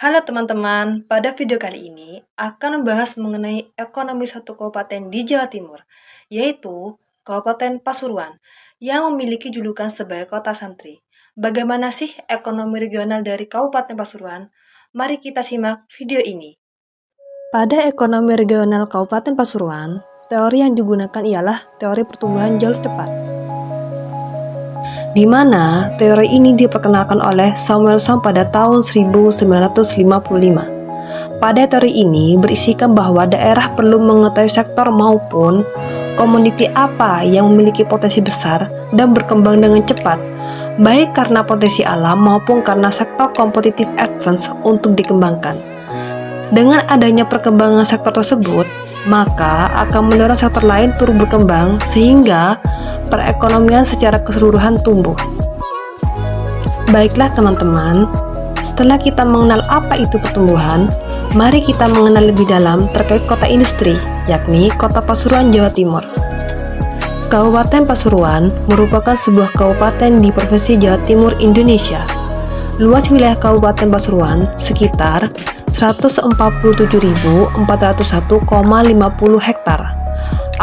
Halo teman-teman, pada video kali ini akan membahas mengenai ekonomi satu kabupaten di Jawa Timur, yaitu Kabupaten Pasuruan, yang memiliki julukan sebagai kota santri. Bagaimana sih ekonomi regional dari Kabupaten Pasuruan? Mari kita simak video ini. Pada ekonomi regional Kabupaten Pasuruan, teori yang digunakan ialah teori pertumbuhan jalur cepat, di mana teori ini diperkenalkan oleh Samuelson pada tahun 1955. Pada teori ini berisikan bahwa daerah perlu mengetahui sektor maupun komoditi apa yang memiliki potensi besar dan berkembang dengan cepat, baik karena potensi alam maupun karena sektor kompetitif advance untuk dikembangkan. Dengan adanya perkembangan sektor tersebut, maka akan mendorong sektor lain turut berkembang sehingga perekonomian secara keseluruhan tumbuh. Baiklah teman-teman, setelah kita mengenal apa itu pertumbuhan, mari kita mengenal lebih dalam terkait kota industri, yakni Kota Pasuruan, Jawa Timur. Kabupaten Pasuruan merupakan sebuah kabupaten di Provinsi Jawa Timur, Indonesia. Luas wilayah Kabupaten Pasuruan sekitar 147.401,50 hektar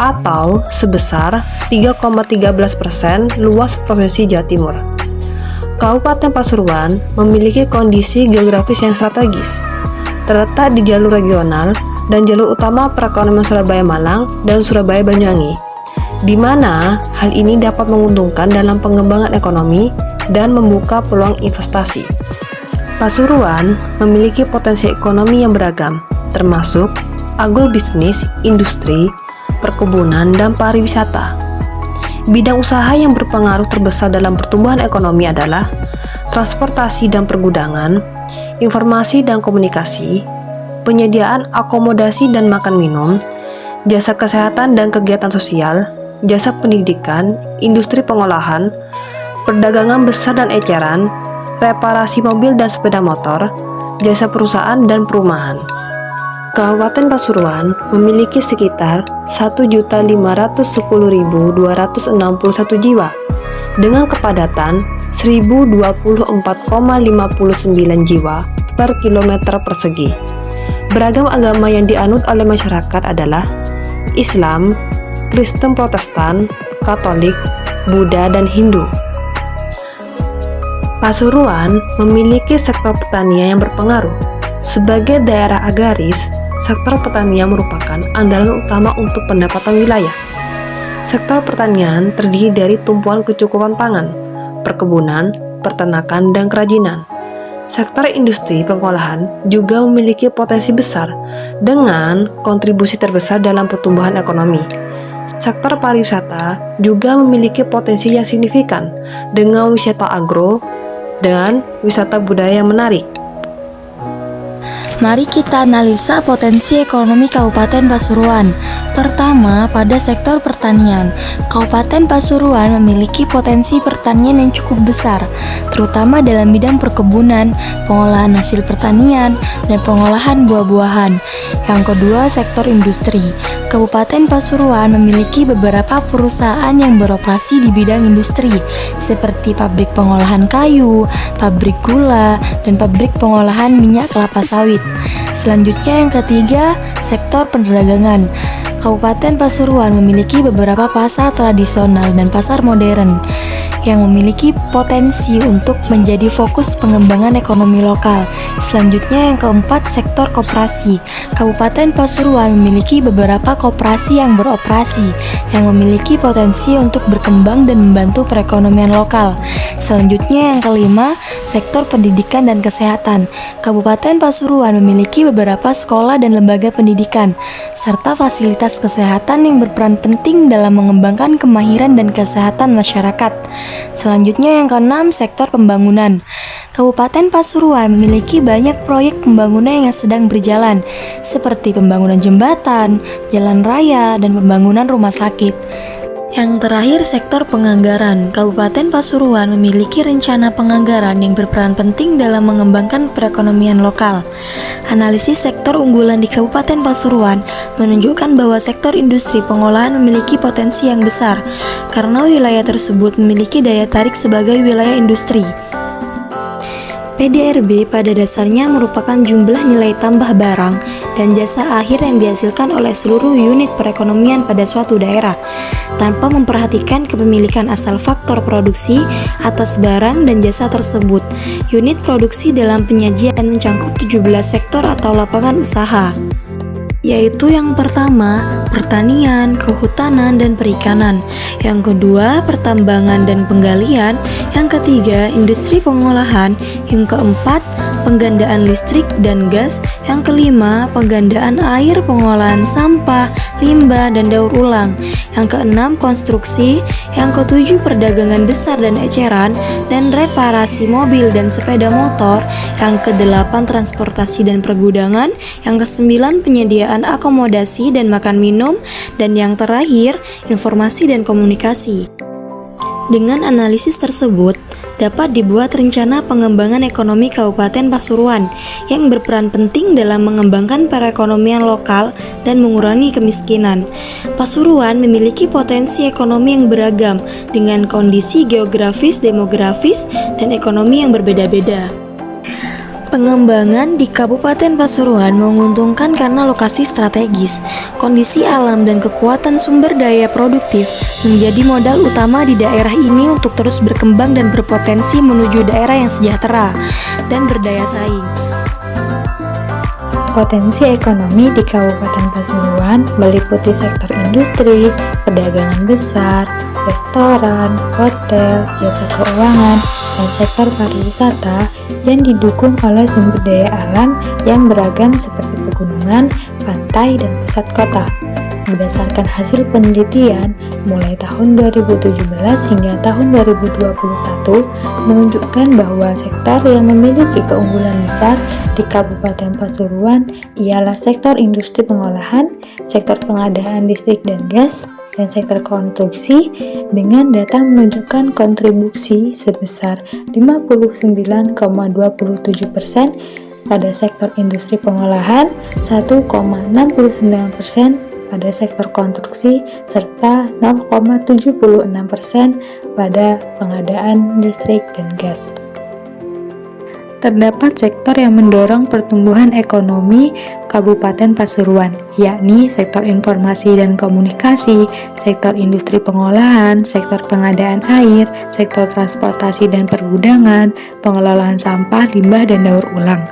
atau sebesar 3,13% luas Provinsi Jawa Timur. Kabupaten Pasuruan memiliki kondisi geografis yang strategis, terletak di jalur regional dan jalur utama perekonomian Surabaya-Malang dan Surabaya-Banyuwangi, di mana hal ini dapat menguntungkan dalam pengembangan ekonomi dan membuka peluang investasi. Pasuruan memiliki potensi ekonomi yang beragam, termasuk agrobisnis, industri, perkebunan, dan pariwisata. Bidang usaha yang berpengaruh terbesar dalam pertumbuhan ekonomi adalah transportasi dan pergudangan, informasi dan komunikasi, penyediaan akomodasi dan makan minum, jasa kesehatan dan kegiatan sosial, jasa pendidikan, industri pengolahan, perdagangan besar dan eceran, reparasi mobil dan sepeda motor, jasa perusahaan dan perumahan. Kabupaten Pasuruan memiliki sekitar 1.510.261 jiwa dengan kepadatan 1.024,59 jiwa per kilometer persegi. Beragam agama yang dianut oleh masyarakat adalah Islam, Kristen Protestan, Katolik, Buddha, dan Hindu. Pasuruan memiliki sektor pertanian yang berpengaruh. Sebagai daerah agraris, sektor pertanian merupakan andalan utama untuk pendapatan wilayah. Sektor pertanian terdiri dari tumpuan kecukupan pangan, perkebunan, peternakan, dan kerajinan. Sektor industri pengolahan juga memiliki potensi besar dengan kontribusi terbesar dalam pertumbuhan ekonomi. Sektor pariwisata juga memiliki potensi yang signifikan dengan wisata agro dan wisata budaya yang menarik. Mari kita analisa potensi ekonomi Kabupaten Pasuruan. Pertama, pada sektor pertanian, Kabupaten Pasuruan memiliki potensi pertanian yang cukup besar, terutama dalam bidang perkebunan, pengolahan hasil pertanian, dan pengolahan buah-buahan. Yang kedua, sektor industri. Kabupaten Pasuruan memiliki beberapa perusahaan yang beroperasi di bidang industri, seperti pabrik pengolahan kayu, pabrik gula, dan pabrik pengolahan minyak kelapa sawit. Selanjutnya yang ketiga, sektor perdagangan. Kabupaten Pasuruan memiliki beberapa pasar tradisional dan pasar modern yang memiliki potensi untuk menjadi fokus pengembangan ekonomi lokal. Selanjutnya yang keempat, sektor koperasi. Kabupaten Pasuruan memiliki beberapa koperasi yang beroperasi yang memiliki potensi untuk berkembang dan membantu perekonomian lokal. Selanjutnya yang kelima, sektor pendidikan dan kesehatan. Kabupaten Pasuruan memiliki beberapa sekolah dan lembaga pendidikan serta fasilitas kesehatan yang berperan penting dalam mengembangkan kemahiran dan kesehatan masyarakat. Selanjutnya yang keenam, sektor pembangunan. Kabupaten Pasuruan memiliki banyak proyek pembangunan yang sedang berjalan, seperti pembangunan jembatan, jalan raya, dan pembangunan rumah sakit. Yang terakhir, sektor penganggaran. Kabupaten Pasuruan memiliki rencana penganggaran yang berperan penting dalam mengembangkan perekonomian lokal. Analisis sektor unggulan di Kabupaten Pasuruan menunjukkan bahwa sektor industri pengolahan memiliki potensi yang besar karena wilayah tersebut memiliki daya tarik sebagai wilayah industri. PDRB pada dasarnya merupakan jumlah nilai tambah barang dan jasa akhir yang dihasilkan oleh seluruh unit perekonomian pada suatu daerah, tanpa memperhatikan kepemilikan asal faktor produksi atas barang dan jasa tersebut. Unit produksi dalam penyajian mencangkup 17 sektor atau lapangan usaha, yaitu yang pertama, pertanian, kehutanan, dan perikanan. Yang kedua, pertambangan dan penggalian. Yang ketiga, industri pengolahan. Yang keempat, penggandaan listrik dan gas. Yang kelima, penggandaan air, pengolahan sampah, limbah, dan daur ulang. Yang keenam, konstruksi. Yang ketujuh, perdagangan besar dan eceran, dan reparasi mobil dan sepeda motor. Yang kedelapan, transportasi dan pergudangan. Yang kesembilan, penyediaan akomodasi dan makan minum. Dan yang terakhir, informasi dan komunikasi. Dengan analisis tersebut, dapat dibuat rencana pengembangan ekonomi Kabupaten Pasuruan yang berperan penting dalam mengembangkan perekonomian lokal dan mengurangi kemiskinan. Pasuruan memiliki potensi ekonomi yang beragam dengan kondisi geografis, demografis, dan ekonomi yang berbeda-beda. Pengembangan di Kabupaten Pasuruan menguntungkan karena lokasi strategis, kondisi alam dan kekuatan sumber daya produktif menjadi modal utama di daerah ini untuk terus berkembang dan berpotensi menuju daerah yang sejahtera dan berdaya saing. Potensi ekonomi di Kabupaten Pasuruan meliputi sektor industri, perdagangan besar, restoran, hotel, jasa keuangan, dan sektor pariwisata yang didukung oleh sumber daya alam yang beragam seperti pegunungan, pantai, dan pusat kota. Berdasarkan hasil penelitian mulai tahun 2017 hingga tahun 2021 menunjukkan bahwa sektor yang memiliki keunggulan besar di Kabupaten Pasuruan ialah sektor industri pengolahan, sektor pengadaan listrik dan gas, dan sektor konstruksi dengan data menunjukkan kontribusi sebesar 59,27% pada sektor industri pengolahan, 1,69% pada sektor konstruksi, serta 0,76% pada pengadaan listrik dan gas. Terdapat sektor yang mendorong pertumbuhan ekonomi Kabupaten Pasuruan, yakni sektor informasi dan komunikasi, sektor industri pengolahan, sektor pengadaan air, sektor transportasi dan pergudangan, pengelolaan sampah, limbah, dan daur ulang.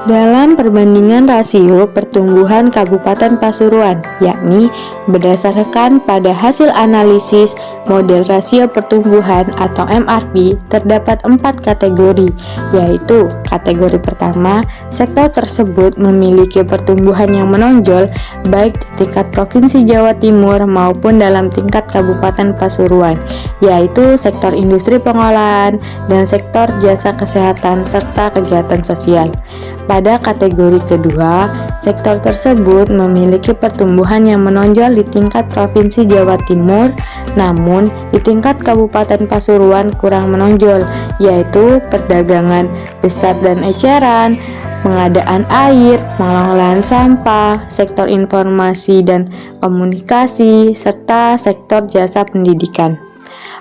Dalam perbandingan rasio pertumbuhan Kabupaten Pasuruan, yakni berdasarkan pada hasil analisis model rasio pertumbuhan atau MRP, terdapat 4 kategori, yaitu kategori pertama, sektor tersebut memiliki pertumbuhan yang menonjol baik di tingkat Provinsi Jawa Timur maupun dalam tingkat Kabupaten Pasuruan, yaitu sektor industri pengolahan dan sektor jasa kesehatan serta kegiatan sosial. Pada kategori kedua, sektor tersebut memiliki pertumbuhan yang menonjol di tingkat Provinsi Jawa Timur, namun di tingkat Kabupaten Pasuruan kurang menonjol, yaitu perdagangan besar dan eceran, pengadaan air, pengelolaan sampah, sektor informasi dan komunikasi, serta sektor jasa pendidikan.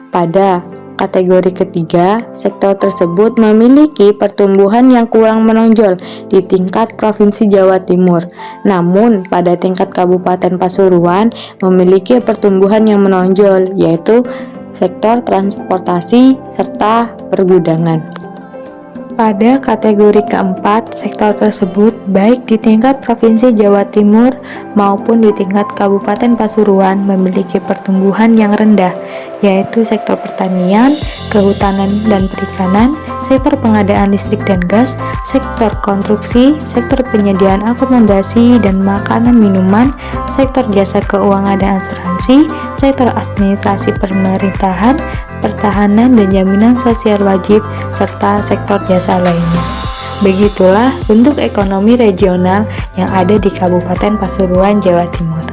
Pada kategori ketiga, sektor tersebut memiliki pertumbuhan yang kurang menonjol di tingkat Provinsi Jawa Timur, namun pada tingkat Kabupaten Pasuruan memiliki pertumbuhan yang menonjol, yaitu sektor transportasi serta pergudangan. Pada kategori keempat, sektor tersebut baik di tingkat Provinsi Jawa Timur maupun di tingkat Kabupaten Pasuruan memiliki pertumbuhan yang rendah, yaitu sektor pertanian, kehutanan dan perikanan, sektor pengadaan listrik dan gas, sektor konstruksi, sektor penyediaan akomodasi dan makanan minuman, sektor jasa keuangan dan asuransi, sektor administrasi pemerintahan, pertahanan dan jaminan sosial wajib, serta sektor jasa lainnya. Begitulah bentuk ekonomi regional yang ada di Kabupaten Pasuruan, Jawa Timur.